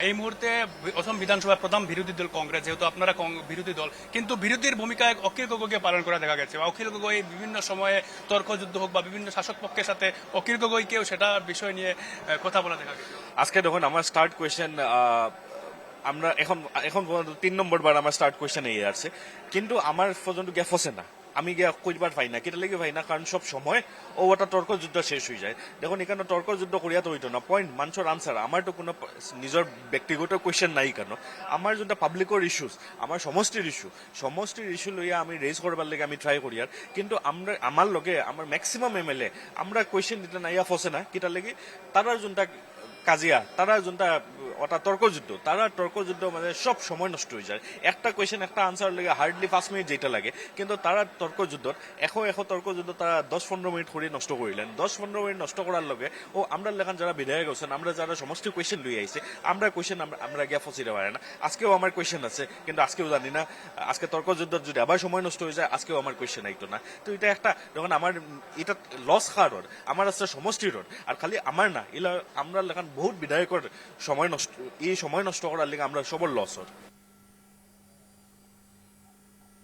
এই মুহূর্তে অসম বিধানসভার প্রধান বিরোধী দল কংগ্রেস, যেহেতু আপনারা বিরোধী দল, কিন্তু বিরোধীর ভূমিকায় অখিল গগৈকে পালন করা দেখা গেছে। অখিল গগৈ বিভিন্ন সময়ে তর্কযুদ্ধ হোক বা বিভিন্ন শাসক পক্ষের সাথে অখিল গগৈকেও সেটা বিষয় নিয়ে কথা বলা দেখা গেছে। আজকে দেখুন আমার স্টার্ট কোয়েশ্চেন, আমরা এখন এখন পর্যন্ত 3 নম্বর বার আমার স্টার্ট কোয়েশ্চেন এই আসছে, কিন্তু আমার পর্যন্ত গিয়া ফসে না, আমি গিয়া কইবার পাই না, কেটা লেগে পাই না, কারণ সব সময় ও ওটা তর্ক যুদ্ধ শেষ হয়ে যায়। দেখুন এখানে তর্ক যুদ্ধ করিয়া তো হইতো না, পয়েন্ট মানুষের আনসার, আমার তো কোনো নিজের ব্যক্তিগত কোয়েশ্চেন নাই কেন, আমার যেটা পাবলিকর ইস্যুস, আমার সমষ্টির ইস্যু লইয়া আমি রেজ করবার লেগে আমি ট্রাই করি আর, কিন্তু আমরা আমার লগে আমার ম্যাক্সিমাম এমএলএ আমরা কোয়েশ্চেন দিতে নাইয়া ফসে না, কেটা লেগে তারা যোনটা কাজিয়া, তারা যোনটা ওটা তর্কযুদ্ধ, তারা তর্কযুদ্ধ মানে সব সময় নষ্ট হয়ে যায়। একটা কোয়েশ্চেন একটা আনসার লাগে হার্ডলি 5 মিনিট যেটা লাগে, কিন্তু তারা তর্কযুদ্ধ এখো তর্কযুদ্ধ তারা 10-15 মিনিট করে নষ্ট করিলেন। 10-15 মিনিট নষ্ট করার লগে ও আমরা লেখান যারা বিধায়ক আছেন, আমরা যারা সমস্ত কোয়েশ্চেন লই আইছে, আমরা কোয়েশ্চেন আমরা গিয়া ফসিতে পারে না। আজকেও আমার কোয়েশ্চেন আছে, কিন্তু আজকেও জানি না, আজকে তর্কযুদ্ধ যদি আবার সময় নষ্ট হয়ে যায়, আজকেও আমার কোয়েশ্চেন আইতো না। তো এটা একটা যখন আমার এটা লস খাওয়ার আমার আছে সমষ্টির, আর খালি আমার না, এলা আমরা লেখান বহুত বিধায়কের সময় নষ্ট, এই সময় নষ্ট করার লেগে আমরা সবর লস হর।